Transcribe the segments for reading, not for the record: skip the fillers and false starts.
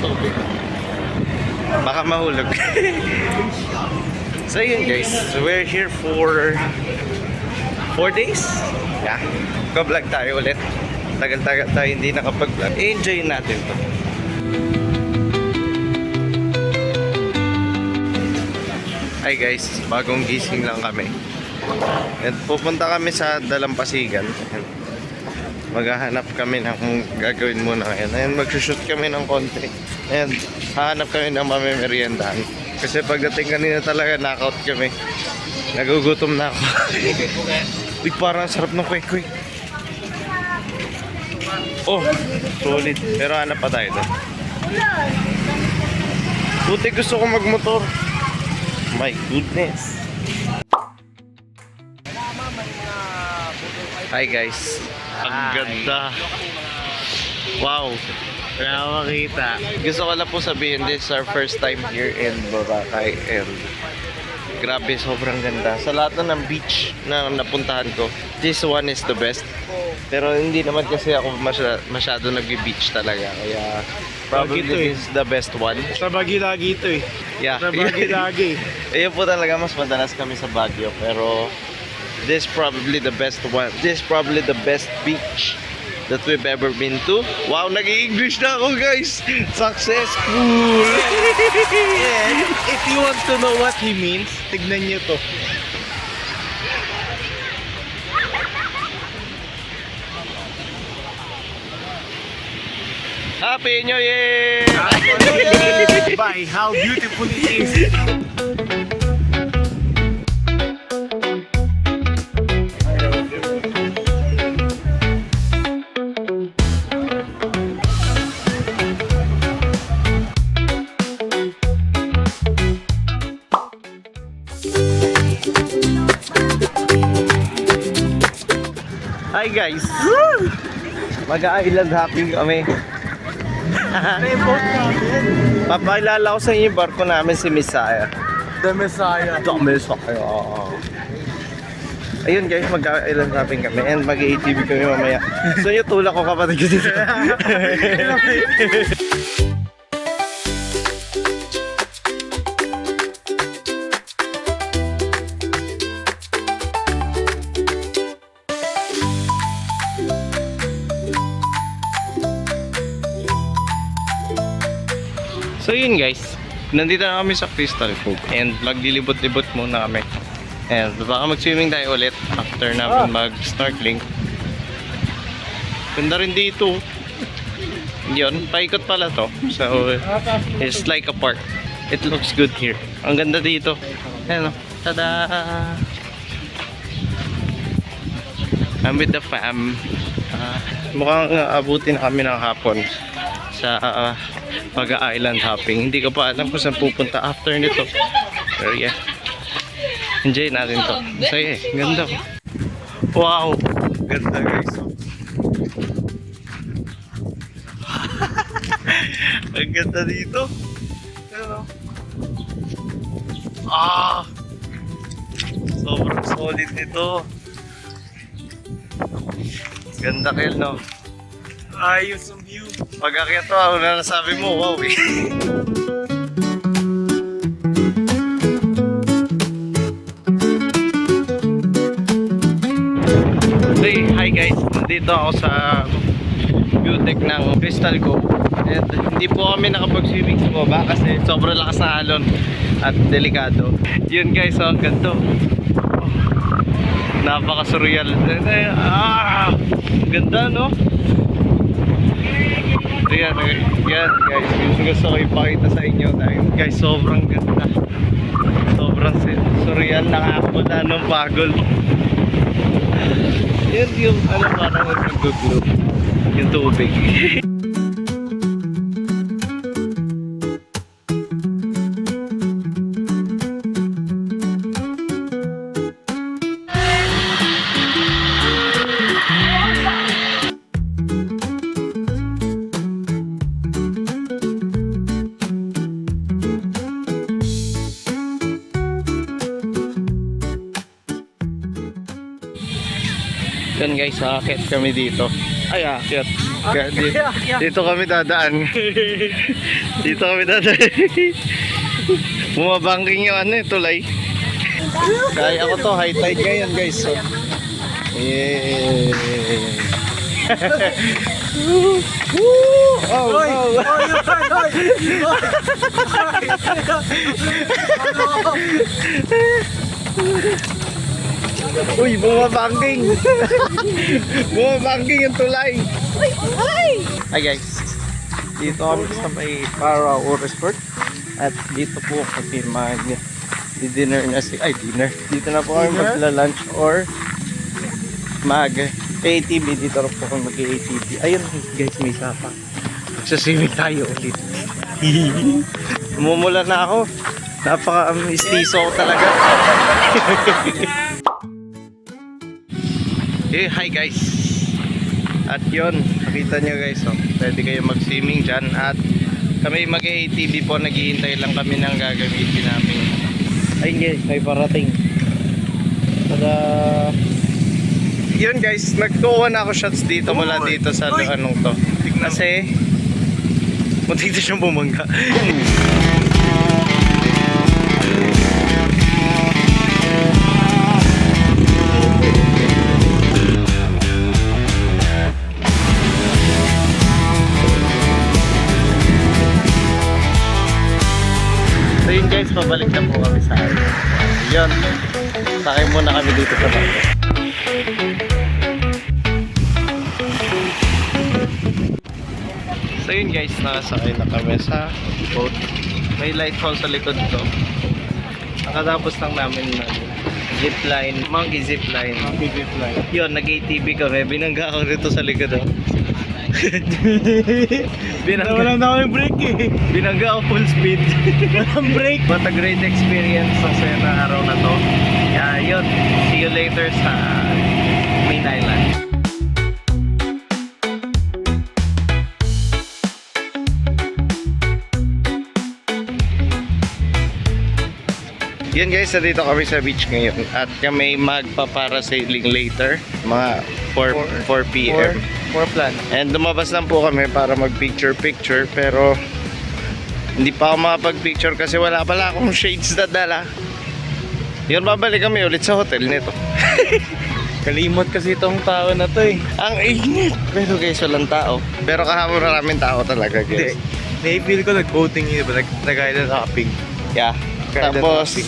tubig. Baka mahulog. So yun guys, so we're here for 4 days. Yeah, ka-vlog tayo ulit. Tagal-tagal tayo hindi nakapag-vlog. Enjoy natin to. Hi guys, bagong gising lang kami. And pupunta kami sa Dalampasigan. Maghahanap kami ng gagawin muna ngayon. Ayan, mag-shoot kami ng konti. And hahanap kami ng mamimeriendahan. Kasi pagdating kanina talaga, knockout kami. Nagugutom na ako. Uy, parang sarap ng kwek-kwek. Oh, solid. Pero hanap pa tayo doon. Puti, gusto ko magmotor. My goodness. Hi guys. Ang ganda. Wow. Wala makita. Gusto ko lang po sabihin, this is our first time here in Boracay. And grabe, sobrang ganda. Sa lahat na ng beach na napuntahan ko, this one is the best. Pero hindi naman kasi ako masyado nag-beach talaga. Kaya probably this is the best one. Sa Baguio lagi ito eh. Yeah. Sa Baguio lagi. Ayun po talaga, mas madalas kami sa Baguio. Pero this is probably the best one. This is probably the best beach that we've ever been to. Wow, nag-i-English na ako guys. Successful. And if you want to know what he means, tignan niyo to. Happy New Year! By how beautiful it is. Hi guys! Mag-island hopping kami. Papakilala ko sa inyo yung barko namin, si Messiah. The Messiah. The Messiah. Ayun guys, mag-island hopping kami and mag-ATV kami mamaya. So yung tulak ko kapatid ko dito. So yun guys, nandito na kami sa Crystal Cove and maglilibot-libot muna kami. And baka mag-swimming tayo ulit after namin mag-snorkeling. Ganda rin dito. Yun, paikot pala to. So it's like a park. It looks good here. Ang ganda dito. Ayan o, tada! I'm with the fam. Mukhang abutin na kami ng hapon sa mag-island hopping. Hindi ko pa alam kung saan pupunta after nito. Pero yeah, enjoy natin to. Masaya eh, ganda. Wow, ganda guys. Ang ganda dito. Ano? Sobrang solid nito. Ganda kayo, no? Ayos ang view. Pag-akyat to, ano na nasabi mo? Wow eh. Hey, hi guys. Nandito ako sa view deck ng Crystal Cove. And hindi po kami nakapag-swimming sa baba kasi sobrang lakas na alon at delikado. Yun guys, ang ganito. Napaka-surreal. Ganda, no? Yan guys, gusto ko ipakita sa inyo dahil guys, sobrang ganda, sobrang surreal, nakakapula ng pagod. Yan yung parang nag-glow yung tubig. Yun guys, akit kami dito. Ay, akyat. Kaya dito kami dadaan. Dito kami dadaan. Bumabangking yung tulay. Kaya ako to, high tide ngayon guys. So, yeah. Uy, bumabangking. Bumabangking yung tulay. Hi guys. Dito kami sa may Parao Resort. At dito po kasi dinner na dinner. Dito na po kami magla-lunch or mag-ATV. Dito na po kami mag-ATV. Ayun guys, may sapa. Magsaswimming tayo ulit. Mumula na ako. Napaka-mistiso ako talaga. Hi guys. At yun, nakita nyo guys, pwede kayo mag-swimming dyan. At kami mag-ATV po, naghihintay lang kami ng gagamitin namin. Ayun guys, may parating. Tada! Yun guys, nagkuha na ako shots dito mula dito sa anong to. Kasi muntik na siyang bumangga. So yun guys, pabalik na po kami sa akin. Yun, sakay muna kami dito sa bangko. So yun guys, nakasakay na kami sa boat. May lighthouse sa likod ko. Nakatapos lang namin na zipline, monkey zipline. Yun, nag-ATV kami. Binangga ako dito sa likod. Wala na kaming break eh. Binangga ako full speed. Walang break. What a great experience sa na araw na to. Yun, see you later sa Main Island. Yun guys, dito kami sa beach ngayon at kami magpa-parasailing later, mga 4 p.m. For plan. And lumabas lang po kami para mag-picture-picture pero hindi pa ako makapag-picture kasi wala pala akong shades na dala. Yun, babalik kami ulit sa hotel nito. Kalimot kasi itong tao na to eh. Ang init! Pero guys, walang tao. Pero kahapon maraming tao talaga guys. Nai-feel ko nag-voting yun, nag-island hopping. Yeah. Tapos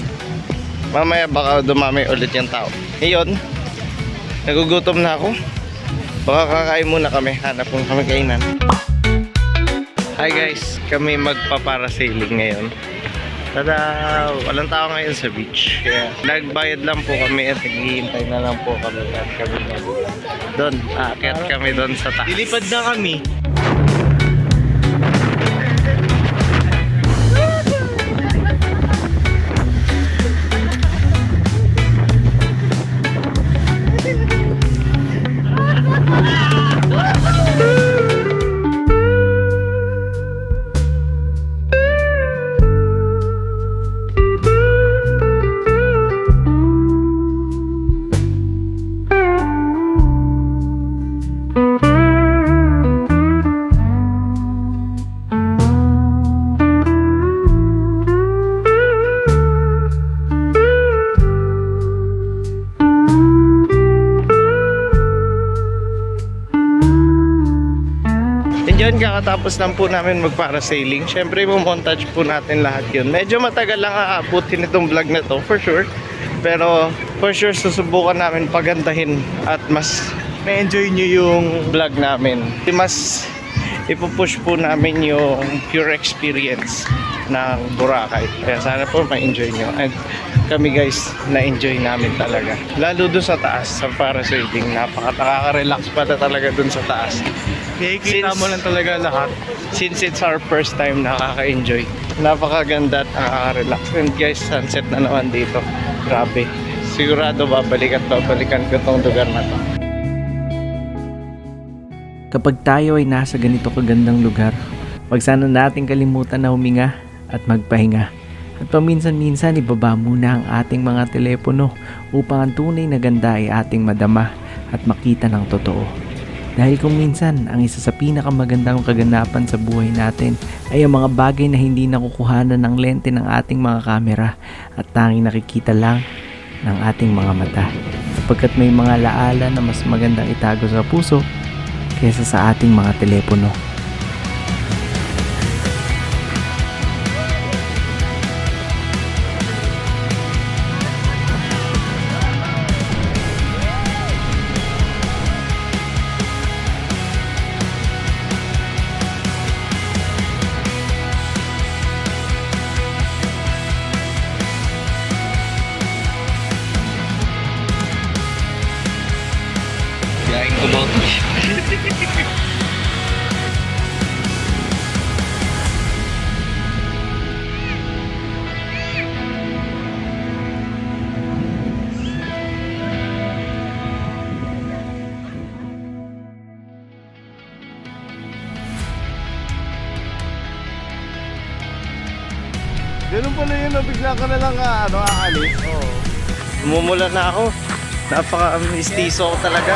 mamaya baka dumami ulit yung tao. Ngayon, nagugutom na ako. Baka kakain muna kami. Hanap kung kami kainan. Hi guys, kami magpa-parasailing ngayon. Tada! Walang tao ngayon sa beach. Kaya nagbayad lang po kami at naghihintay na lang po kami. At kami doon, aakyat kami doon sa taas. Lilipad na kami. Yun, kakatapos lang po namin magparasailing. Siyempre, montage po natin lahat yun. Medyo matagal lang aabutin itong vlog na to, for sure. Pero, for sure, susubukan namin pagandahin at mas Na-enjoy nyo yung vlog namin. Mas ipupush po namin yung pure experience ng Boracay. Kaya sana po ma-enjoy nyo. And kami guys, na-enjoy namin talaga. Lalo doon sa taas, sa parasailing. Nakaka-relax pa talaga doon sa taas. nakikita mo lang talaga lahat. Since it's our first time nakaka-enjoy. Napakaganda at nakaka-relax. And guys, sunset na naman dito. Grabe. Sigurado babalik at babalikan ko tong lugar na to. Kapag tayo ay nasa ganito kagandang lugar, wag sana nating kalimutan na huminga at magpahinga. At paminsan-minsan ibaba muna ang ating mga telepono upang ang tunay na ganda ay ating madama at makita ng totoo. Dahil kung minsan, ang isa sa pinakamagandang kaganapan sa buhay natin ay ang mga bagay na hindi nakukuhanan ng lente ng ating mga kamera at tanging nakikita lang ng ating mga mata. Sapagkat may mga laala na mas magandang itago sa puso kaysa sa ating mga telepono. Yain kumotos. Ganun pala yun, no? Bigla ka na lang aalis. Oo. Mumula na ako. Napaka-mistiso ko talaga.